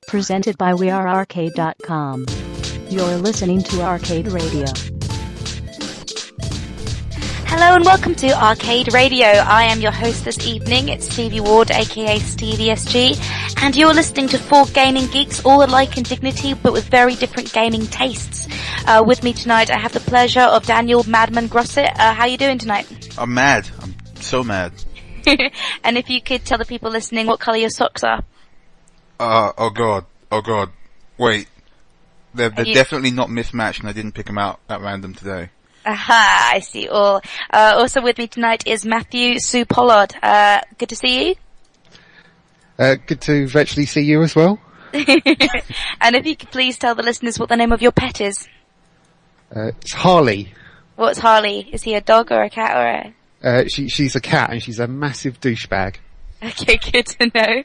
Presented by wearearcade.com. You're listening to Arcade Radio. Hello and welcome to Arcade Radio. I am your host this evening. It's Stevie Ward, aka Stevie SG, and you're listening to four gaming geeks, all alike in dignity, but with very different gaming tastes. With me tonight, I have the pleasure of Daniel Madman Grosset. How are you doing tonight? I'm mad. I'm so mad. And if you could tell the people listening what colour your socks are. Oh god. Wait. They're definitely not mismatched, and I didn't pick them out at random today. Aha, I see all. Also with me tonight is Matthew Sue Pollard. Good to see you. Good to virtually see you as well. And if you could please tell the listeners what the name of your pet is. It's Harley. What's Harley? Is he a dog or a cat or a... She's a cat, and she's a massive douchebag. Okay, good to know.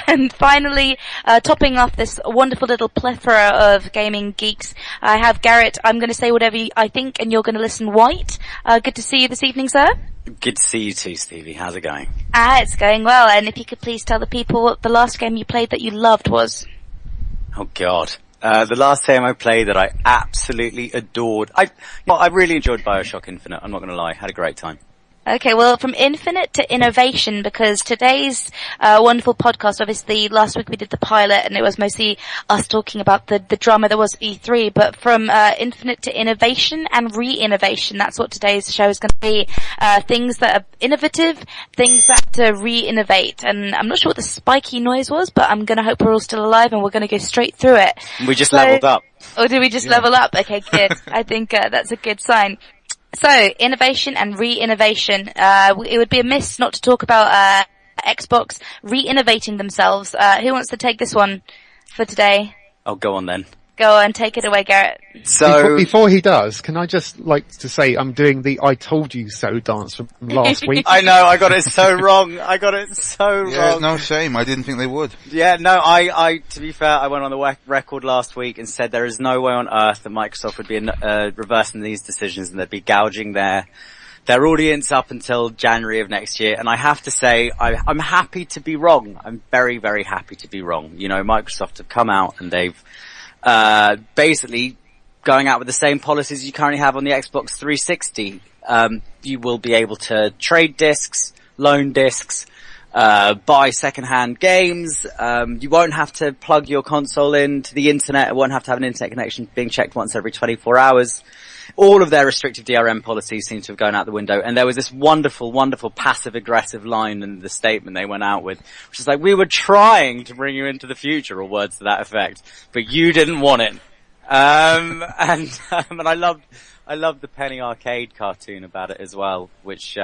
And finally, topping off this wonderful little plethora of gaming geeks, I have Gherrit. I'm going to say whatever I think, and you're going to listen white. Good to see you this evening, sir. Good to see you too, Stevie. How's it going? It's going well. And if you could please tell the people what the last game you played that you loved was. Oh God. The last game I played that I absolutely adored. I really enjoyed BioShock Infinite. I'm not going to lie. Had a great time. Okay, well, from infinite to innovation, because today's wonderful podcast, obviously last week we did the pilot and it was mostly us talking about the drama that was E3, but from infinite to innovation and re-innovation, that's what today's show is going to be. Things that are innovative, things that have to re-innovate. And I'm not sure what the spiky noise was, but I'm going to hope we're all still alive and we're going to go straight through it. We just leveled up. Or did we just level up? Okay, good. I think that's a good sign. So, innovation and re-innovation. It would be a miss not to talk about Xbox re-innovating themselves. Who wants to take this one for today? Oh, go on then. Go on, take it away, Gherrit. So before he does, can I just like to say I'm doing the "I told you so" dance from last week. I know, I got it so wrong. Yeah, no shame. I didn't think they would. Yeah, no, I to be fair, I went on the record last week and said there is no way on earth that Microsoft would be reversing these decisions and they'd be gouging their audience up until January of next year. And I have to say, I'm happy to be wrong. I'm very, very happy to be wrong. You know, Microsoft have come out and they've basically going out with the same policies you currently have on the Xbox 360. You will be able to trade discs, loan discs, buy second-hand games. You won't have to plug your console into the internet. It won't have to have an internet connection being checked once every 24 hours. All of their restrictive DRM policies seem to have gone out the window. And there was this wonderful, wonderful passive-aggressive line in the statement they went out with, which is like, we were trying to bring you into the future, or words to that effect, but you didn't want it. And I loved the Penny Arcade cartoon about it as well, which,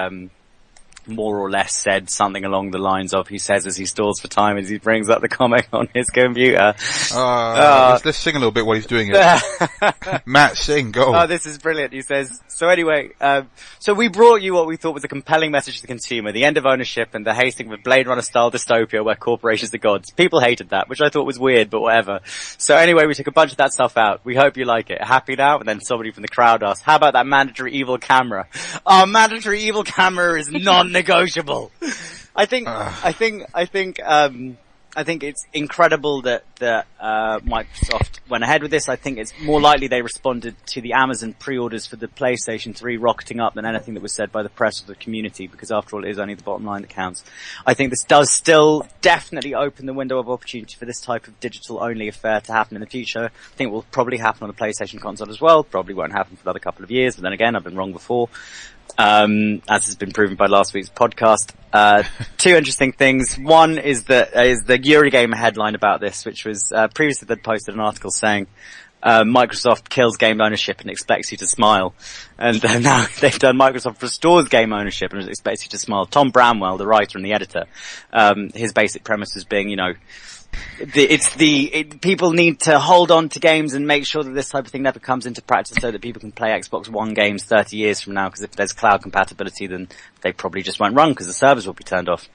more or less said something along the lines of, he says as he stalls for time as he brings up the comic on his computer. Let's sing a little bit while he's doing it. Matt, sing, go. Oh, this is brilliant. He says, so anyway, so we brought you what we thought was a compelling message to the consumer, the end of ownership and the hasting of a Blade Runner style dystopia where corporations are gods. People hated that, which I thought was weird, but whatever. So anyway, we took a bunch of that stuff out. We hope you like it. Happy now? And then somebody from the crowd asked, how about that mandatory evil camera? Our mandatory evil camera is non-negotiable. I think it's incredible that Microsoft went ahead with this. I think it's more likely they responded to the Amazon pre-orders for the PlayStation 3 rocketing up than anything that was said by the press or the community, because after all, it is only the bottom line that counts. I think this does still definitely open the window of opportunity for this type of digital-only affair to happen in the future. I think it will probably happen on the PlayStation console as well. Probably won't happen for another couple of years, but then again, I've been wrong before. As has been proven by last week's podcast. Two interesting things. One is the Eurogamer headline about this, which was, previously they'd posted an article saying, Microsoft kills game ownership and expects you to smile. And now they've done Microsoft restores game ownership and expects you to smile. Tom Bramwell, the writer and the editor, his basic premise is being, you know, people need to hold on to games and make sure that this type of thing never comes into practice so that people can play Xbox One games 30 years from now, because if there's cloud compatibility then they probably just won't run because the servers will be turned off.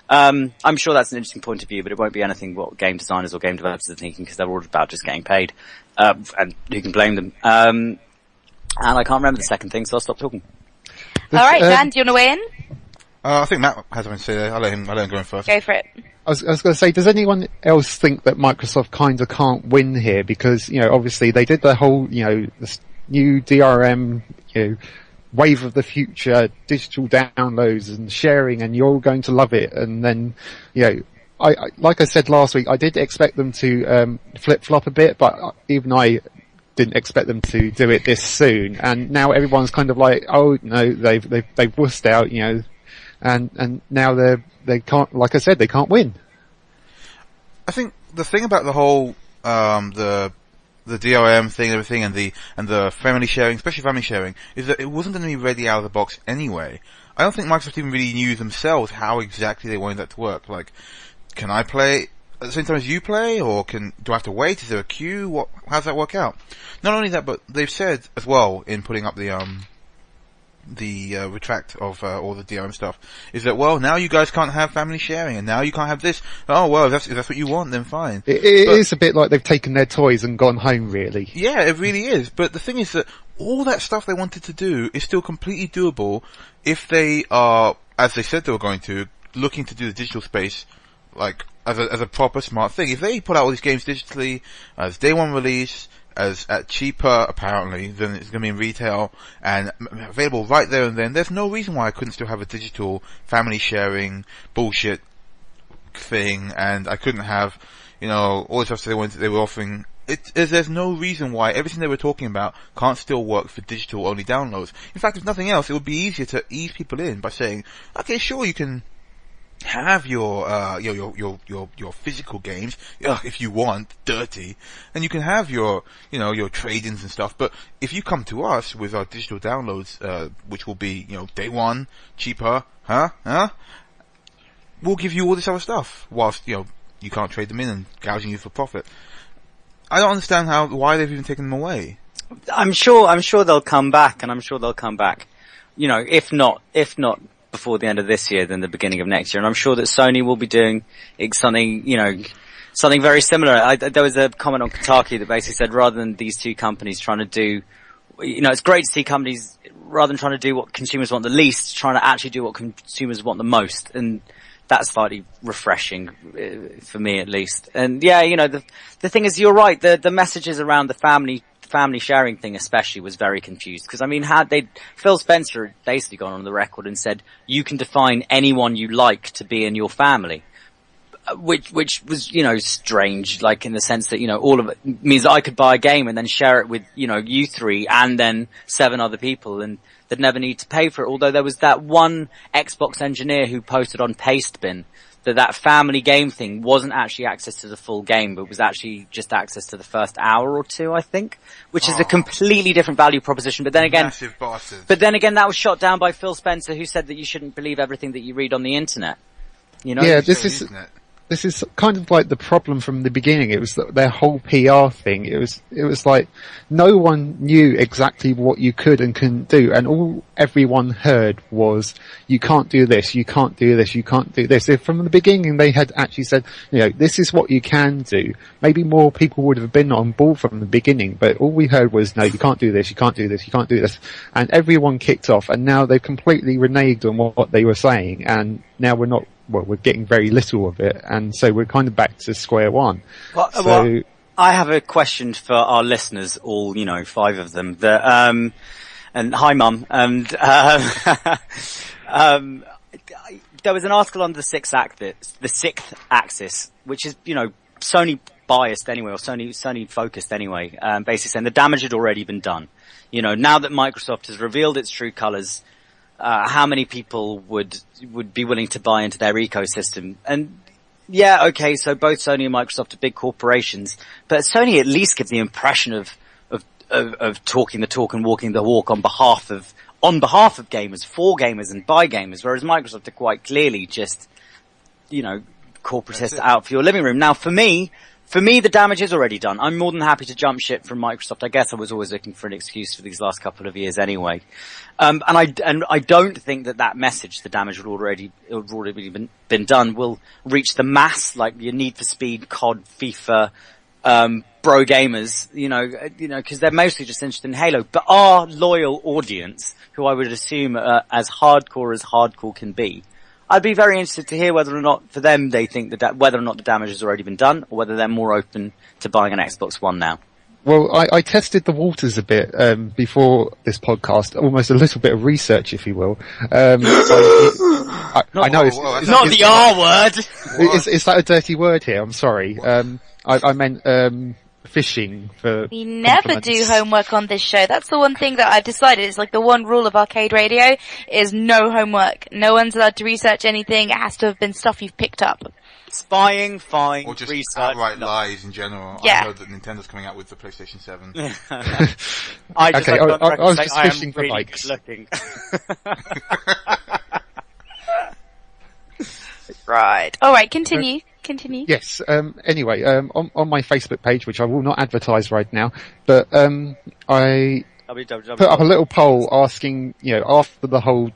I'm sure that's an interesting point of view, but it won't be anything what game designers or game developers are thinking, because they're all about just getting paid. And who can blame them? And I can't remember the second thing, so I'll stop talking. Alright, Dan, do you want to weigh in? I think Matt has something to say there. I'll let him go in first. Go for it. I was going to say, does anyone else think that Microsoft kind of can't win here? Because, obviously they did the whole, this new DRM, wave of the future, digital downloads and sharing, and you're all going to love it. And then, I like I said last week, I did expect them to flip-flop a bit, but even I didn't expect them to do it this soon. And now everyone's kind of like, oh no, they've wussed out, and now they can't, like I said, they can't win. I think the thing about the whole the DRM thing and everything, and the family sharing, especially family sharing, is that it wasn't going to be ready out of the box anyway. I don't think Microsoft even really knew themselves how exactly they wanted that to work. Like, can I play at the same time as you play, or do I have to wait? Is there a queue? How does that work out? Not only that, but they've said as well in putting up the retract of all the DRM stuff, is that, well, now you guys can't have family sharing, and now you can't have this. Oh, well, if that's what you want, then fine. It is a bit like they've taken their toys and gone home, really. Yeah, it really is. But the thing is that all that stuff they wanted to do is still completely doable if they are, as they said they were going to, looking to do the digital space, like, as a proper smart thing. If they put out all these games digitally, as day one release, as at cheaper apparently than it's going to be in retail, and available right there and then, there's no reason why I couldn't still have a digital family sharing bullshit thing, and I couldn't have, all the stuff they were offering. There's no reason why everything they were talking about can't still work for digital only downloads. In fact, if nothing else, it would be easier to ease people in by saying, okay, sure, you can have your physical games, if you want, dirty, and you can have your trade-ins and stuff, but if you come to us with our digital downloads, which will be, day one, cheaper, we'll give you all this other stuff, whilst, you can't trade them in and gouging you for profit. I don't understand why they've even taken them away. I'm sure they'll come back, and I'm sure they'll come back, if not before the end of this year, then the beginning of next year. And I'm sure that Sony will be doing something very similar. There was a comment on Kotaku that basically said, rather than these two companies trying to do, it's great to see companies, rather than trying to do what consumers want the least, trying to actually do what consumers want the most. And that's slightly refreshing, for me at least. And yeah, the thing is, you're right, the messages around the family sharing thing especially was very confused, because Phil Spencer had basically gone on the record and said, you can define anyone you like to be in your family, which was, strange, like in the sense that, all of it means that I could buy a game and then share it with, you three and then 7 other people, and they'd never need to pay for it. Although there was that one Xbox engineer who posted on Pastebin that family game thing wasn't actually access to the full game, but was actually just access to the first hour or two, I think, which is a completely different value proposition. But then again, massive bastards. But then again, that was shot down by Phil Spencer, who said that you shouldn't believe everything that you read on the internet. Yeah, this is kind of like the problem from the beginning. It was their whole PR thing. It was like no one knew exactly what you could and couldn't do, and all everyone heard was, you can't do this, you can't do this, you can't do this. If from the beginning they had actually said, this is what you can do, maybe more people would have been on board from the beginning, but all we heard was, no, you can't do this, you can't do this, you can't do this. And everyone kicked off, and now they've completely reneged on what they were saying, and now we're getting very little of it, and so we're kind of back to square one. Well, I have a question for our listeners, all 5 of them. And hi, Mum. And there was an article on the sixth axis, which is Sony biased anyway, or Sony focused anyway. Basically saying the damage had already been done. Now that Microsoft has revealed its true colours, how many people would be willing to buy into their ecosystem? And yeah, okay, so both Sony and Microsoft are big corporations, but Sony at least gives the impression of talking the talk and walking the walk on behalf of gamers, for gamers and by gamers, whereas Microsoft are quite clearly just, corporatist out for your living room. Now for me, the damage is already done. I'm more than happy to jump ship from Microsoft. I guess I was always looking for an excuse for these last couple of years anyway. And I don't think that message, the damage had already been done, will reach the mass, like your Need for Speed, COD, FIFA, bro gamers, cause they're mostly just interested in Halo. But our loyal audience, who I would assume as hardcore can be, I'd be very interested to hear whether or not, for them, they think that whether or not the damage has already been done, or whether they're more open to buying an Xbox One now. Well, I tested the waters a bit before this podcast, almost a little bit of research, if you will. I know it's not the R word. Is that a dirty word here? I'm sorry. I meant fishing for. We never do homework on this show. That's the one thing that I've decided. It's like the one rule of Arcade Radio is no homework. No one's allowed to research anything. It has to have been stuff you've picked up. Spying, fine, or just research, outright lies in general. Yeah. I know that Nintendo's coming out with the PlayStation 7. I was just fishing for really likes. Looking. Right. All right. Continue. Yes. Anyway, on my Facebook page, which I will not advertise right now, but I put up a little poll asking, after the whole,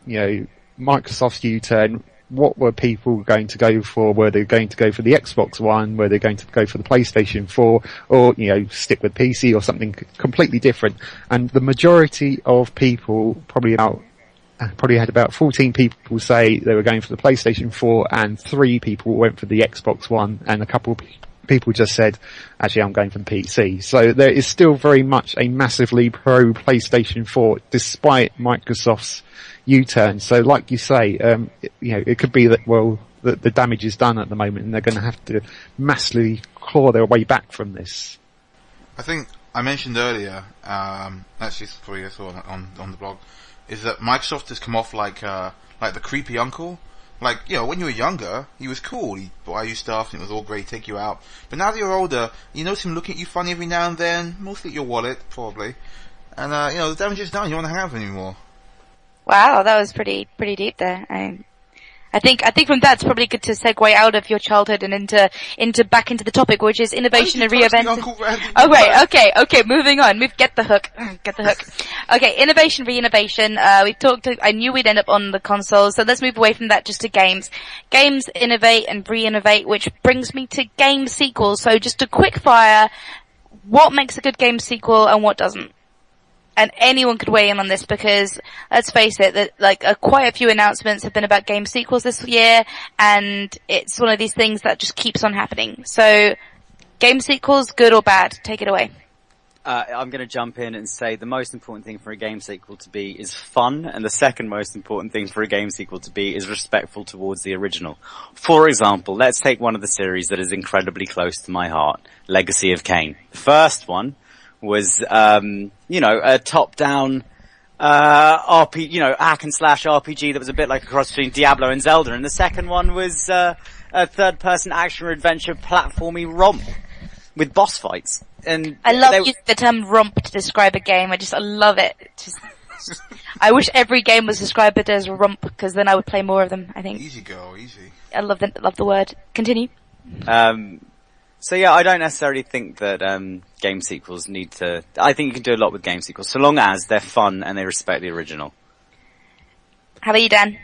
Microsoft's U-turn, what were people going to go for? Were they going to go for the Xbox One? Were they going to go for the PlayStation 4? Or, stick with PC or something completely different? And the majority of people, probably had about 14 people say they were going for the PlayStation 4, and 3 people went for the Xbox One, and a couple of people just said, actually, I'm going for the PC. So there is still very much a massively pro PlayStation 4, despite Microsoft's U-turn. So like you say, it could be that, the damage is done at the moment, and they're going to have to massively claw their way back from this. I think I mentioned earlier, actually it's probably I saw on the blog, is that Microsoft has come off like the creepy uncle. Like, when you were younger, he was cool. He'd buy you stuff, and it was all great, take you out. But now that you're older, you notice him looking at you funny every now and then, mostly at your wallet, probably. And, the damage is done, you don't want to hang out with him anymore. Wow, that was pretty deep there. I think from that it's probably good to segue out of your childhood and into back into the topic, which is innovation and reinvention. Oh wait, okay, moving on. Get the hook. Okay, innovation, re-innovation. I knew we'd end up on the consoles, so let's move away from that just to games. Games innovate and re-innovate, which brings me to game sequels. So just a quick fire. What makes a good game sequel and what doesn't? And anyone could weigh in on this because, let's face it, that quite a few announcements have been about game sequels this year, and it's one of these things that just keeps on happening. So, game sequels, good or bad? Take it away. I'm going to jump in and say the most important thing for a game sequel to be is fun, and the second most important thing for a game sequel to be is respectful towards the original. For example, let's take one of the series that is incredibly close to my heart, Legacy of Kain. The first one was, a top-down, hack and slash RPG that was a bit like a cross between Diablo and Zelda, and the second one was, a third-person action-adventure platformy romp with boss fights. And I love using the term romp to describe a game. I love it. I wish every game was described as a romp, because then I would play more of them, I think. Easy go, easy. I love the word. Continue. So yeah, I don't necessarily think that game sequels need to. I think you can do a lot with game sequels, so long as they're fun and they respect the original. How about you, Dan?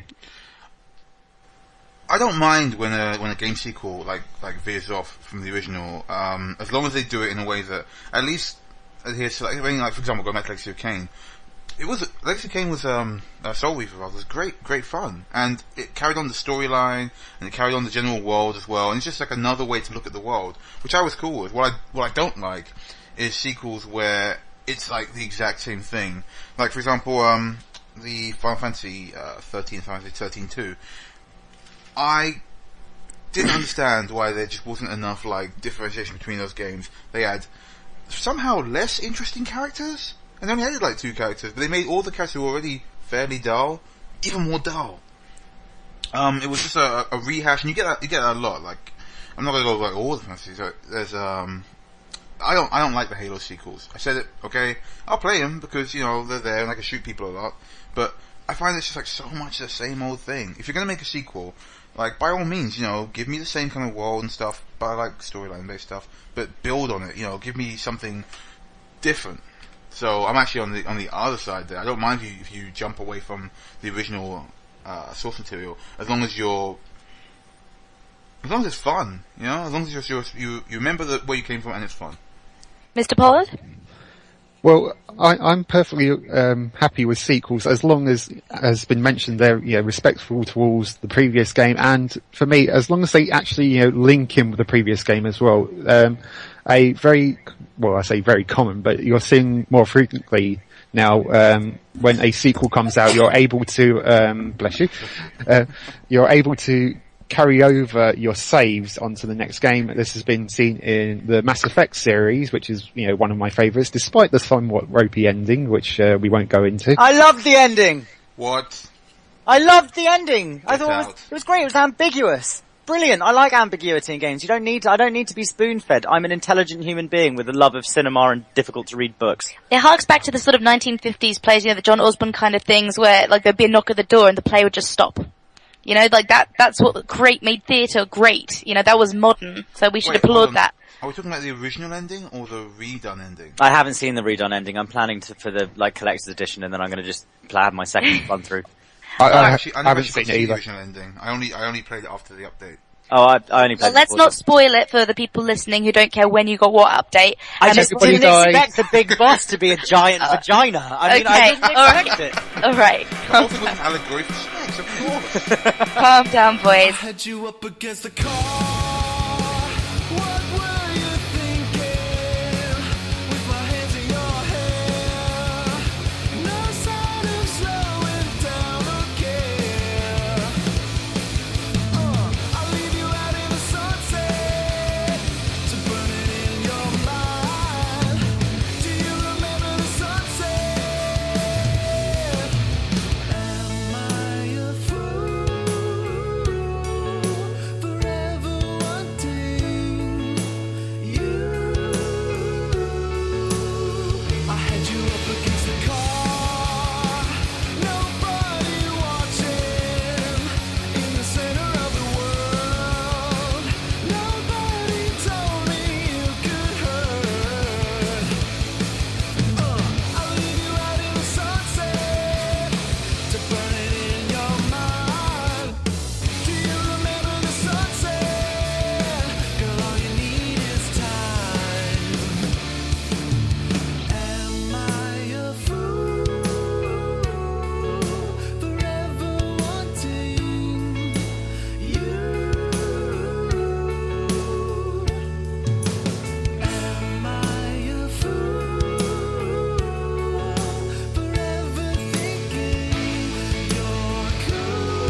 I don't mind when a game sequel like veers off from the original, as long as they do it in a way that at least adheres to, like for example, going back to Legacy of Kain. Legacy of Kain was Soul Reaver rather, was great fun, and it carried on the storyline and it carried on the general world as well, and it's just like another way to look at the world, which I was cool with. What I don't like is sequels where it's like the exact same thing. Like for example, the Final Fantasy 13, Final Fantasy 13-2. I didn't understand why there just wasn't enough differentiation between those games. They had somehow less interesting characters. And they only added 2 characters, but they made all the characters who were already fairly dull even more dull. It was just a rehash, and you get that a lot. I'm not gonna go all the fantasies. There's I don't like the Halo sequels. I said it. Okay, I'll play them because they're there and I can shoot people a lot. But I find it's just so much the same old thing. If you're gonna make a sequel, by all means, give me the same kind of world and stuff, but I like storyline based stuff. But build on it. Give me something different. So I'm actually on the other side there. I don't mind if you jump away from the original source material, as long as it's fun, as long as you remember where you came from and it's fun. Mr. Pollard? Well, I'm perfectly happy with sequels as long as been mentioned, they're respectful towards the previous game, and for me, as long as they actually link in with the previous game as well. I say very common, but you're seeing more frequently now when a sequel comes out, you're able to bless you, you're able to carry over your saves onto the next game. This has been seen in the Mass Effect series, which is one of my favourites, despite the somewhat ropey ending, which we won't go into. I loved the ending. What? I loved the ending. I Get thought out. it was great. It was ambiguous. Brilliant. I like ambiguity in games. I don't need to be spoon-fed. I'm an intelligent human being with a love of cinema and difficult to read books. It harks back to the sort of 1950s plays, the John Osborne kind of things, where there'd be a knock at the door and the play would just stop. That's what made theatre great. That was modern, so we should applaud that. Are we talking about the original ending or the redone ending? I haven't seen the redone ending. I'm planning for the collector's edition, and then I'm going to just have my second run through. I haven't haven't seen seen it the either. original ending. I only played it after the update. Oh, I only played. Well, let's not spoil it for the people listening who don't care when you got what update. I just everybody didn't died. expect the big boss to be a giant vagina. I didn't expect it. Alright. The whole thing was an allegory for sex, of course. Calm down, boys. Had you up against the car. What were you thinking? With my hands in your hair. No sign of slowing down again. I'll leave you out in the sunset to burn it in your mind. Do you remember the sunset? Am I a fool? Forever wanting you. I had you up against the car. Nobody watching. In the center of the world. Nobody told me you could hurt. I'll leave you out in the sunset to burn it in your mind. Do you remember the sunset? Girl, all you need is time. Am I a fool? Forever wanting you. Am I a fool? Forever thinking you're cool.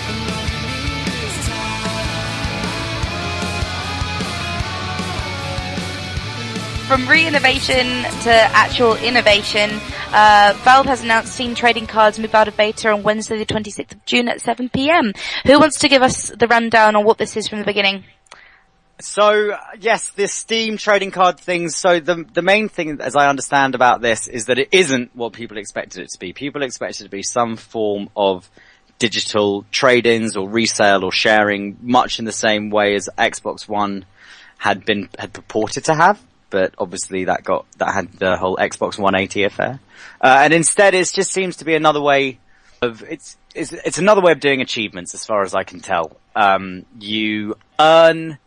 And all you need is From re-innovation to actual innovation, Valve has announced Steam trading cards move out of beta on Wednesday the 26th of June at 7 p.m. Who wants to give us the rundown on what this is from the beginning? So, yes, this Steam trading card thing, so the main thing, as I understand about this, is that it isn't what people expected it to be. People expected it to be some form of digital trade-ins or resale or sharing, much in the same way as Xbox One had purported to have, but obviously that had the whole Xbox 180 affair. And instead it just seems to be another way of, it's another way of doing achievements as far as I can tell. You earn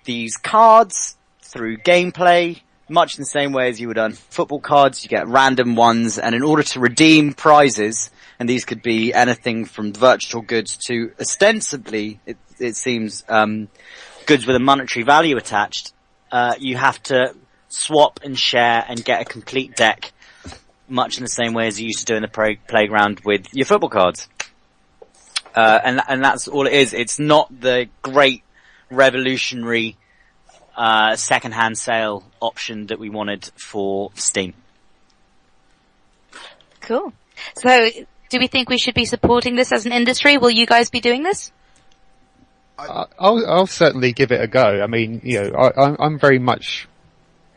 these cards through gameplay, much in the same way as you would earn football cards. You get random ones, and in order to redeem prizes, and these could be anything from virtual goods to ostensibly, it seems, goods with a monetary value attached, you have to swap and share and get a complete deck, much in the same way as you used to do in the playground with your football cards. And that's all it is. It's not the great revolutionary second-hand sale option that we wanted for Steam. Cool. So, do we think we should be supporting this as an industry? Will you guys be doing this? I'll certainly give it a go. I mean, I'm very much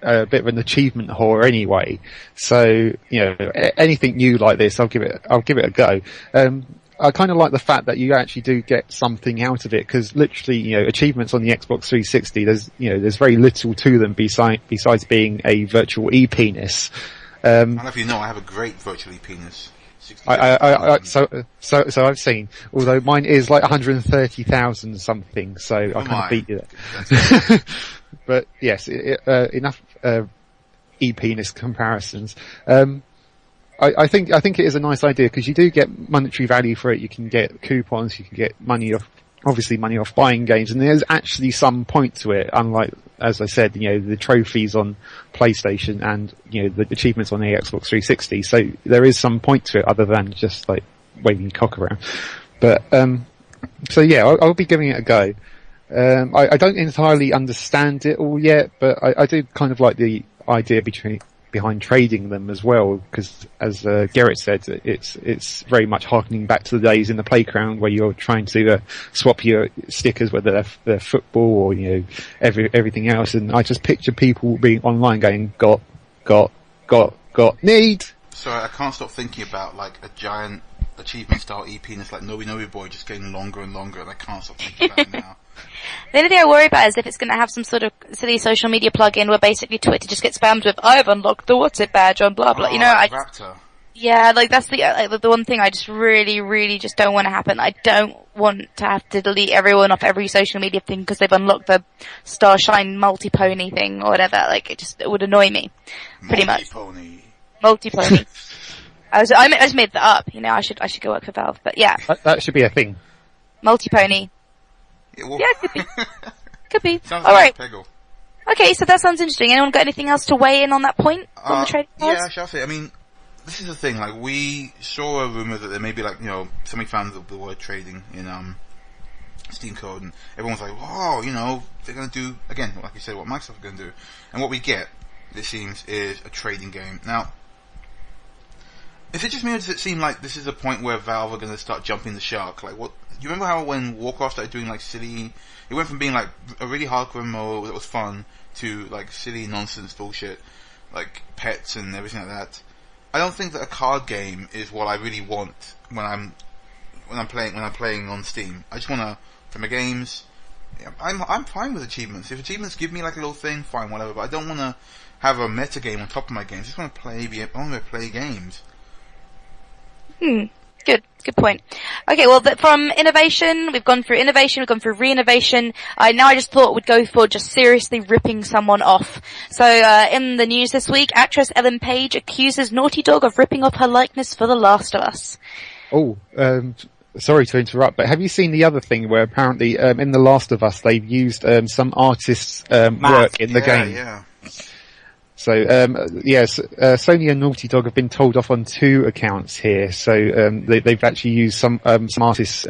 a bit of an achievement whore anyway. So, anything new like this, I'll give it a go. I kind of like the fact that you actually do get something out of it, because literally, achievements on the Xbox 360, there's very little to them besides being a virtual e-penis. I don't know if you know, I have a great virtual e-penis. So I've seen, although mine is like 130,000 something, so I kind of beat you there. But yes, enough e-penis comparisons. I think it is a nice idea because you do get monetary value for it. You can get coupons, you can get money off buying games, and there's actually some point to it. Unlike, as I said, the trophies on PlayStation and the achievements on the Xbox 360. So there is some point to it other than just like waving your cock around. But so yeah, I'll be giving it a go. I don't entirely understand it all yet, but I do kind of like the idea behind trading them as well, because as Gherrit said, it's very much harkening back to the days in the playground where you're trying to swap your stickers, whether they're football or everything else. And I just picture people being online going got need. Sorry, I can't stop thinking about like a giant achievement style EP, and it's like Nobi Boy just getting longer and longer, and I can't stop thinking about it now. The only thing I worry about is if it's going to have some sort of silly social media plugin where basically Twitter just gets spammed with "I've unlocked the what's it badge" on blah blah. Like Raptor. Yeah, like that's the one thing I just really, really just don't want to happen. I don't want to have to delete everyone off every social media thing because they've unlocked the Starshine multi-pony thing or whatever. Like it would annoy me, pretty much. Multi-pony. I just made that up. I should go work for Valve, but yeah. That should be a thing. Multi-pony. Yeah, it could be. Could be. Sounds All like right. Peggle. Okay, so that sounds interesting. Anyone got anything else to weigh in on that point on the trading cards? Yeah, shall I say? I mean, this is the thing. Like, we saw a rumor that there may be somebody found the word trading in Steam code, and everyone's like, "Wow, they're going to do again, like you said, what Microsoft are going to do." And what we get, it seems, is a trading game. Now, is it just me, or does it seem like this is a point where Valve are going to start jumping the shark? Like, what? Do you remember how when Warcraft started doing like silly, it went from being like a really hardcore mode that was fun to like silly nonsense bullshit, like pets and everything like that. I don't think that a card game is what I really want when I'm playing on Steam. I just want to, for my games, I'm fine with achievements. If achievements give me like a little thing, fine, whatever. But I don't want to have a meta game on top of my games. I just want to play games. Good point. Okay, well, from innovation, we've gone through innovation, we've gone through re-innovation. Now I just thought we'd go for just seriously ripping someone off. So, in the news this week, actress Ellen Page accuses Naughty Dog of ripping off her likeness for The Last of Us. Oh, sorry to interrupt, but have you seen the other thing where apparently, in The Last of Us, they've used, some artists', work in the game? Yeah. So, yes, Sony and Naughty Dog have been told off on 2 accounts here. So, they've actually used some artists,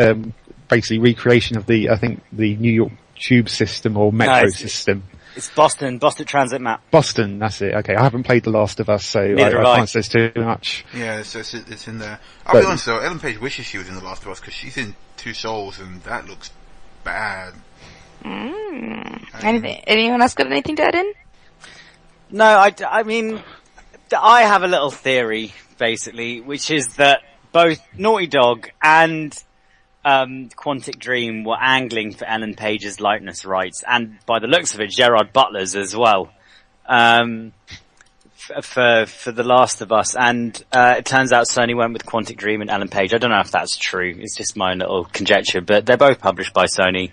basically recreation of I think the New York tube system or metro system. It's Boston Transit map. Boston, that's it. Okay, I haven't played The Last of Us, so I can't say too much. Yeah, it's in there. I'll be honest though, Ellen Page wishes she was in The Last of Us because she's in Two Souls and that looks bad. Anyone else got anything to add in? No, I mean, I have a little theory, basically, which is that both Naughty Dog and Quantic Dream were angling for Ellen Page's likeness rights, and by the looks of it, Gerard Butler's as well, for The Last of Us. And it turns out Sony went with Quantic Dream and Ellen Page. I don't know if that's true. It's just my little conjecture, but they're both published by Sony.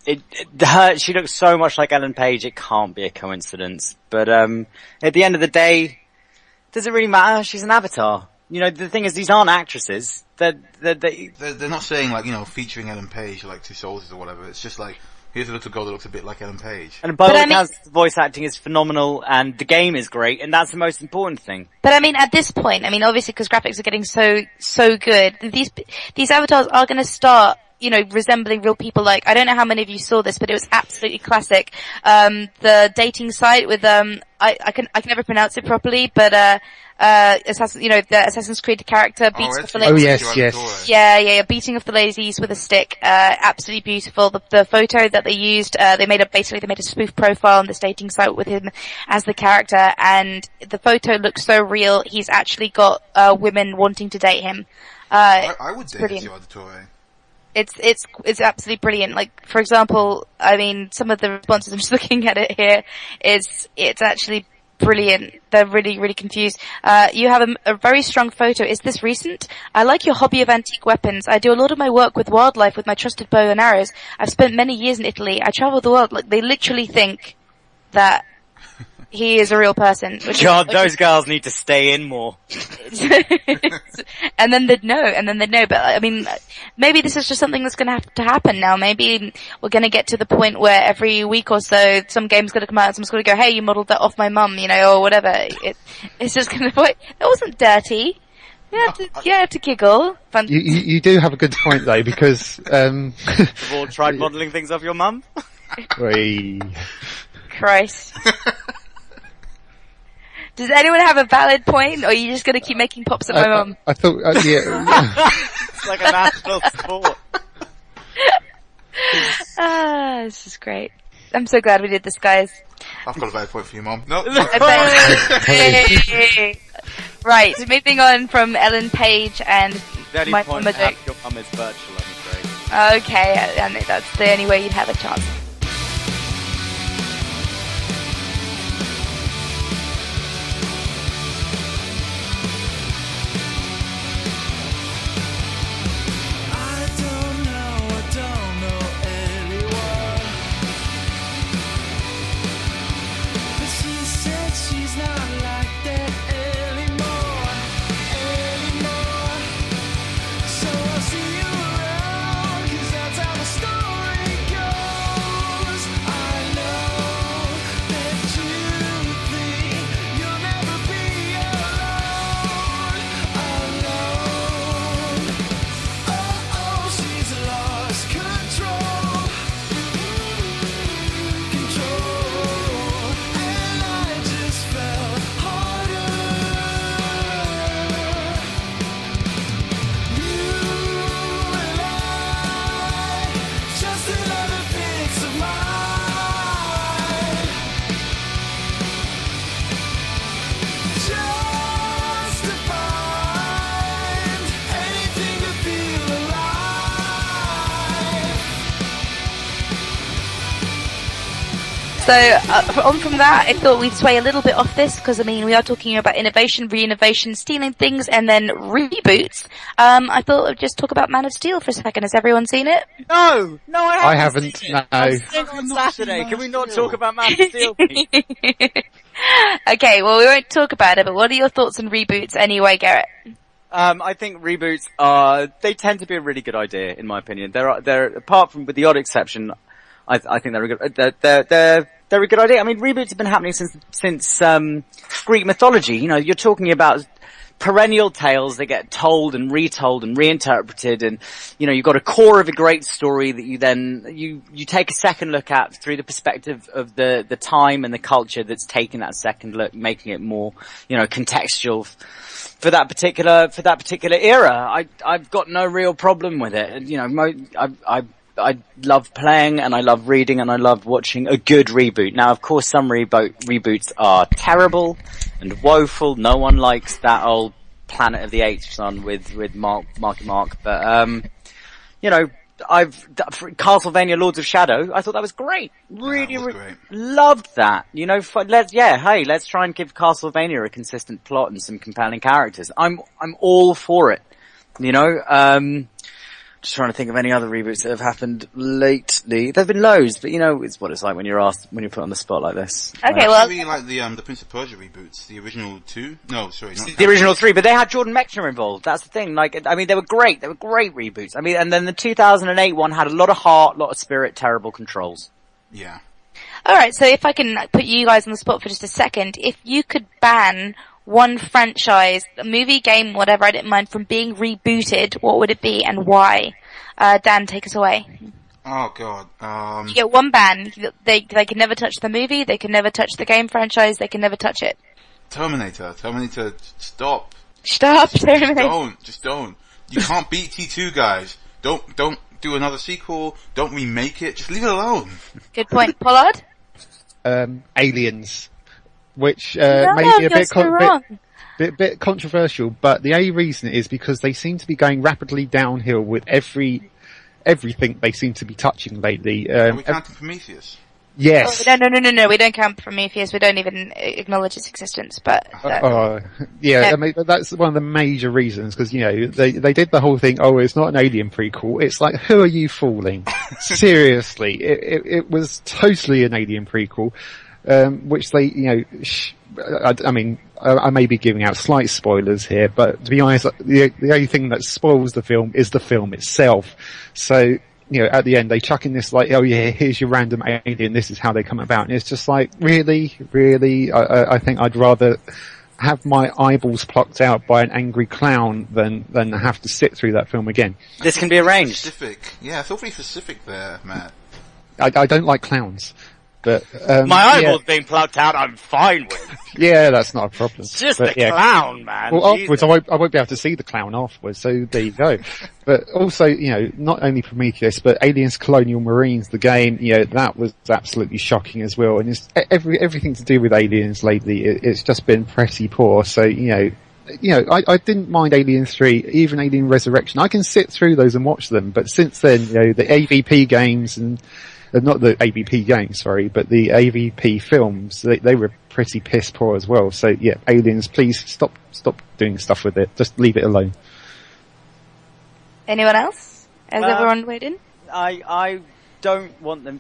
She looks so much like Ellen Page, it can't be a coincidence. But at the end of the day, does it really matter? She's an avatar. The thing is, these aren't actresses. They're not saying like, featuring Ellen Page like Two Souls or whatever. It's just like, here's a little girl that looks a bit like Ellen Page. And by all accounts, the voice acting is phenomenal and the game is great, and that's the most important thing. But I mean, at this point, obviously because graphics are getting so good, these avatars are going to start, resembling real people. Like, I don't know how many of you saw this, but it was absolutely classic. The dating site with, I can never pronounce it properly, but, the Assassin's Creed character beats off the ladies. Oh, yes. Yeah, beating off the ladies with a stick. Absolutely beautiful. The photo that they used, they made a spoof profile on this dating site with him as the character, and the photo looks so real. He's actually got, women wanting to date him. I would date Ezio Auditore. It's absolutely brilliant. Like, for example, some of the responses, I'm just looking at it here, it's actually brilliant. They're really, really confused. You have a very strong photo. Is this recent? I like your hobby of antique weapons. I do a lot of my work with wildlife with my trusted bow and arrows. I've spent many years in Italy. I travel the world. Like, they literally think that he is a real person. God, those girls need to stay in more. And then they'd know. But I mean, maybe this is just something that's going to have to happen now. Maybe we're going to get to the point where every week or so, some game's going to come out and someone's going to go, "Hey, you modelled that off my mum," or whatever. It's just going to. It wasn't dirty. You have to giggle. You do have a good point though, because You've all tried modelling things off your mum? Christ. Does anyone have a valid point, or are you just going to keep making pops at my mum? I thought, It's like a national sport. This is great. I'm so glad we did this, guys. I've got a valid point for you, Mom. No. Right, so moving on from Ellen Page and The only my point mama to have joke. your mum is virtual, I'm afraid. Okay, and that's the only way you'd have a chance. I don't know anyone. But she said she's not like that anymore. So I'll see you around, 'cause that's how the story goes. I know that you think you'll never be alone. Oh, she's lost control, and I just fell harder. You and I, just another fix of mine. Just to find anything to feel alive. So, on from that, I thought we'd sway a little bit off this, because, I mean, we are talking about innovation, re-innovation, stealing things, and then reboots. I thought I'd just talk about Man of Steel for a second. Has everyone seen it? No, I haven't. haven't. No. I'm sick on Saturday. Can we not talk about Man of Steel, please? Okay, well, we won't talk about it, but what are your thoughts on reboots anyway, Gherrit? I think reboots they tend to be a really good idea, in my opinion. They're apart from with the odd exception, I think they're a good, they're a good idea. I mean, reboots have been happening since Greek mythology. You're talking about perennial tales that get told and retold and reinterpreted, and you've got a core of a great story that you then you take a second look at through the perspective of the time and the culture that's taking that second look, making it more contextual for that particular era. I've got no real problem with it. I love playing and I love reading and I love watching a good reboot. Now, of course, some reboots are terrible and woeful. No one likes that old Planet of the Apes one with Marky Mark. But, Castlevania Lords of Shadow, I thought that was great. Really, great. Loved that. Let's try and give Castlevania a consistent plot and some compelling characters. I'm all for it. Just trying to think of any other reboots that have happened lately. There've been loads, but it's what it's like when you're put on the spot like this. Okay, I really like the Prince of Persia reboots, the original 2. No, sorry, not The original 3, but they had Jordan Mechner involved. That's the thing. They were great. They were great reboots. And then the 2008 one had a lot of heart, a lot of spirit, terrible controls. Yeah. Alright, so if I can put you guys on the spot for just a second, if you could ban one franchise, a movie, game, whatever, I didn't mind, from being rebooted, what would it be and why? Dan, take us away. Oh God. You get one ban. They can never touch the movie, they can never touch the game franchise, they can never touch it. Terminator, stop. Stop, Terminator. Just don't. You can't beat T2, guys. Don't do another sequel, don't remake it, just leave it alone. Good point. Pollard? Aliens, which may be a bit controversial, but the only reason is because they seem to be going rapidly downhill with everything they seem to be touching lately. Are we counting Prometheus? Yes. Oh, no. We don't count Prometheus. We don't even acknowledge its existence. But yeah, I mean, that's one of the major reasons because they did the whole thing. Oh, it's not an Alien prequel. It's like, who are you fooling? Seriously, it was totally an Alien prequel, which they I mean, I may be giving out slight spoilers here, but to be honest, the only thing that spoils the film is the film itself. So. At the end, they chuck in this like, oh yeah, here's your random alien, this is how they come about. And it's just like, really? I think I'd rather have my eyeballs plucked out by an angry clown than have to sit through that film again. This can be arranged. Specific. Yeah, it's awfully specific there, Matt. I don't like clowns. But, my eyeballs being plucked out, I'm fine with. Yeah, that's not a problem. It's just a clown, man. Well, afterwards, I won't be able to see the clown afterwards, so there you go. But also, not only Prometheus, but Aliens Colonial Marines, the game, that was absolutely shocking as well. And it's everything to do with Aliens lately, it's just been pretty poor. So, I didn't mind Alien 3, even Alien Resurrection. I can sit through those and watch them, but since then, the AVP games and not the AVP games, sorry, but the AVP films, they were pretty piss poor as well. So yeah, Aliens, please stop doing stuff with it. Just leave it alone. Anyone else? Has everyone weighed in? I don't want them.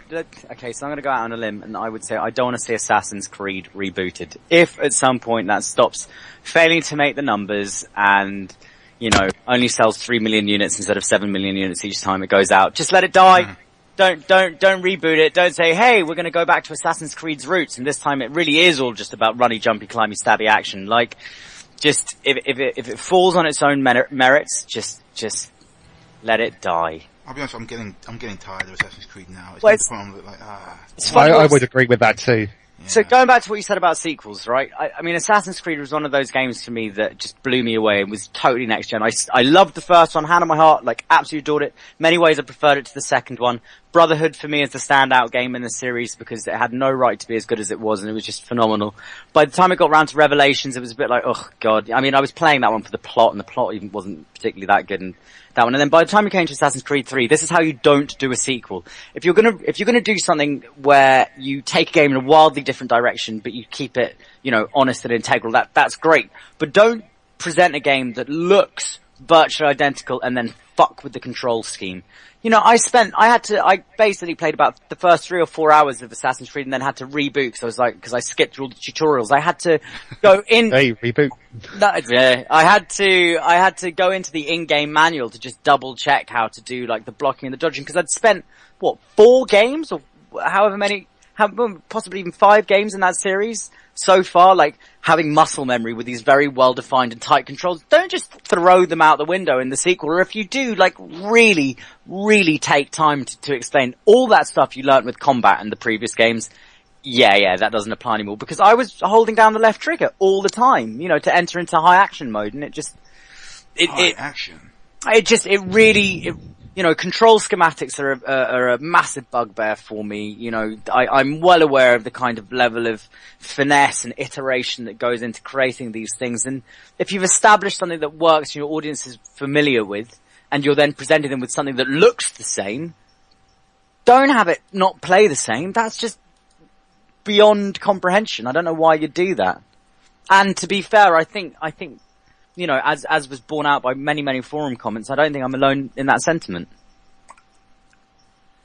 Okay, so I'm going to go out on a limb, and I would say I don't want to see Assassin's Creed rebooted. If at some point that stops failing to make the numbers and only sells 3 million units instead of 7 million units each time it goes out, just let it die. Don't reboot it. Don't say, hey, we're going to go back to Assassin's Creed's roots, and this time it really is all just about runny, jumpy, climby, stabby action. Like, just if it falls on its own merits, just let it die. I'll be honest, I'm getting tired of Assassin's Creed now. I would agree with that too. Yeah. So going back to what you said about sequels, right? I mean, Assassin's Creed was one of those games for me that just blew me away and was totally next gen. I loved the first one, hand on my heart, absolutely adored it. Many ways I preferred it to the second one. Brotherhood for me is the standout game in the series because it had no right to be as good as it was, and it was just phenomenal. By the time it got round to Revelations, it was a bit like, oh god. I mean, I was playing that one for the plot, and the plot even wasn't particularly that good, and that one. And then by the time we came to Assassin's Creed 3, this is how you don't do a sequel. If you're gonna do something where you take a game in a wildly different direction, but you keep it, honest and integral, that's great. But don't present a game that looks virtually identical and then fuck with the control scheme. I basically played about the first 3 or 4 hours of Assassin's Creed and then had to reboot because I skipped through all the tutorials. I had to go in. Hey, reboot. I had to go into the in-game manual to just double check how to do the blocking and the dodging because I'd spent 4 games or however many, possibly even 5 games in that series so far, having muscle memory with these very well-defined and tight controls. Don't just throw them out the window in the sequel, or if you do, really, really take time to explain all that stuff you learnt with combat in the previous games. Yeah, that doesn't apply anymore, because I was holding down the left trigger all the time, to enter into high action mode, and control schematics are a massive bugbear for me. I'm well aware of the kind of level of finesse and iteration that goes into creating these things. And if you've established something that works and your audience is familiar with, and you're then presenting them with something that looks the same, don't have it not play the same. That's just beyond comprehension. I don't know why you do that. And to be fair, I think, as was borne out by many, many forum comments, I don't think I'm alone in that sentiment.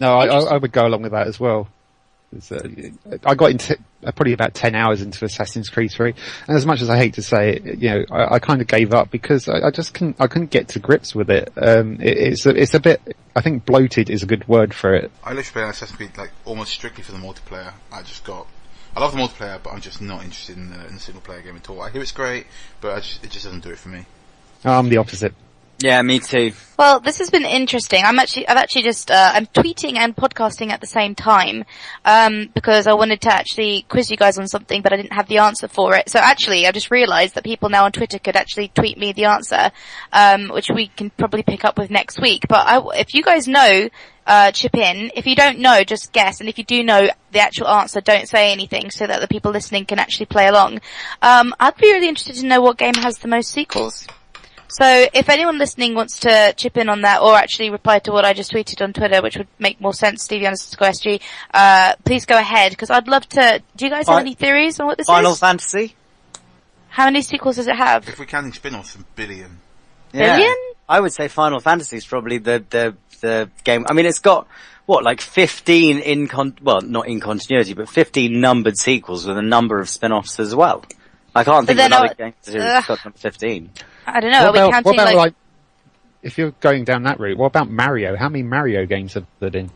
No, I would go along with that as well. I got into probably about 10 hours into Assassin's Creed 3, and as much as I hate to say it, I kind of gave up because I couldn't get to grips with it. It's a bit, I think bloated is a good word for it. I literally play Assassin's Creed almost strictly for the multiplayer. I love the multiplayer, but I'm just not interested in the single player game at all. I hear it's great, but it just doesn't do it for me. I'm the opposite. Yeah, me too. Well, this has been interesting. I'm tweeting and podcasting at the same time, because I wanted to actually quiz you guys on something, but I didn't have the answer for it. So actually, I just realized that people now on Twitter could actually tweet me the answer, which we can probably pick up with next week. But if you guys know, chip in. If you don't know, just guess. And if you do know the actual answer, don't say anything so that the people listening can actually play along. I'd be really interested to know what game has the most sequels. So if anyone listening wants to chip in on that or actually reply to what I just tweeted on Twitter, which would make more sense, Stevie _SG, please go ahead, because I'd love to... Do you guys have any theories on what this Final is? Fantasy? How many sequels does it have? If we're counting spin-offs, a billion. Yeah. Billion? I would say Final Fantasy is probably the game. I mean, it's got, what, like 15 not in continuity, but 15 numbered sequels with a number of spin-offs as well. I can't think of another game that's got number 15. I don't know. What about like, if you're going down that route, what about Mario? How many Mario games have there been?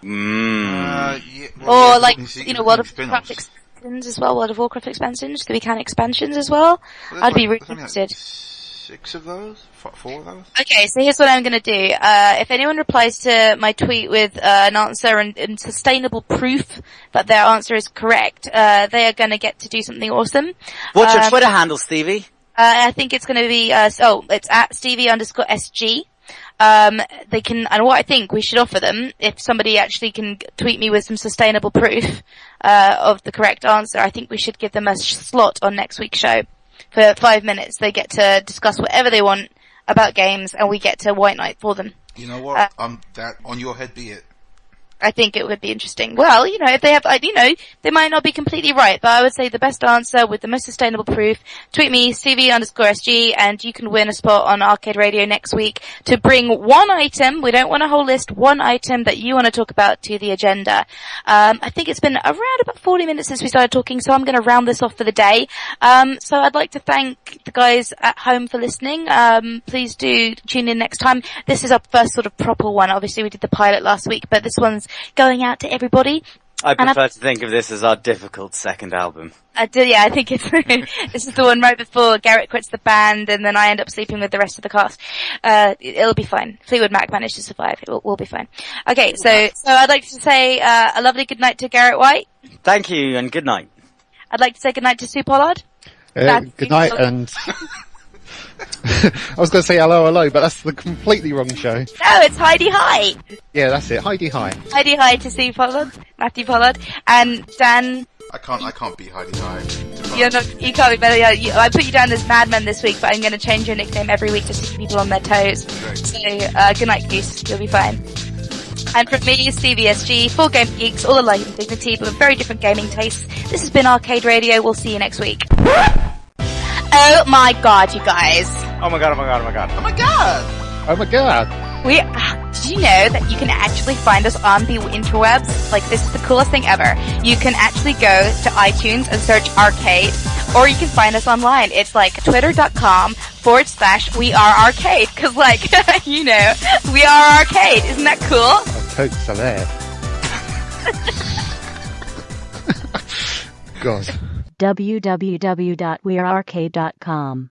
Yeah, Or well, like, including World of spin-offs. Warcraft expansions as well, World of Warcraft expansions. Do we count expansions as well? Well, I'd be really there's only like interested. 6 of those? 4 of those? Okay, so here's what I'm gonna do. If anyone replies to my tweet with an answer and sustainable proof that their answer is correct, they are gonna get to do something awesome. What's your Twitter handle, Stevie? I think it's gonna be, it's at Stevie _SG. They can, and what I think we should offer them, if somebody actually can tweet me with some sustainable proof, of the correct answer, I think we should give them a slot on next week's show. For 5 minutes, they get to discuss whatever they want about games, and we get to white knight for them. You know what? That on your head be it. I think it would be interesting. Well, if they have, they might not be completely right, but I would say the best answer with the most sustainable proof, tweet me, Stevie _SG, and you can win a spot on Arcade Radio next week to bring one item, we don't want a whole list, one item that you want to talk about to the agenda. I think it's been around about 40 minutes since we started talking, so I'm going to round this off for the day. So I'd like to thank the guys at home for listening. Please do tune in next time. This is our first sort of proper one. Obviously we did the pilot last week, but this one's going out to everybody. I prefer to think of this as our difficult second album. I think it's this is the one right before Gherrit quits the band, and then I end up sleeping with the rest of the cast. It'll be fine. Fleetwood Mac managed to survive. We'll be fine. Okay, so I'd like to say a lovely good night to Garrett White. Thank you, and good night. I'd like to say good night to Sue Pollard. Good night, and I was going to say hello, but that's the completely wrong show. No, it's Heidi Hi. Yeah, that's it. Heidi Hi. Heidi Hi to Sue Pollard, Matthew Pollard, and Dan. I can't be Heidi High. You can't be better. Yeah, I put you down as Madman this week, but I'm going to change your nickname every week just to keep people on their toes. Great. So, good night, Goose. You'll be fine. And from me, Stevie SG, 4 Game Geeks, all alike in dignity, but with very different gaming tastes. This has been Arcade Radio. We'll see you next week. Oh my god, you guys. Oh my god. Oh my god. Did you know that you can actually find us on the interwebs? Like, this is the coolest thing ever. You can actually go to iTunes and search Arcade, or you can find us online. It's like twitter.com/We Are Arcade. Cause like, We Are Arcade. Isn't that cool? Oh, totes salaire. God. www.wearearcade.com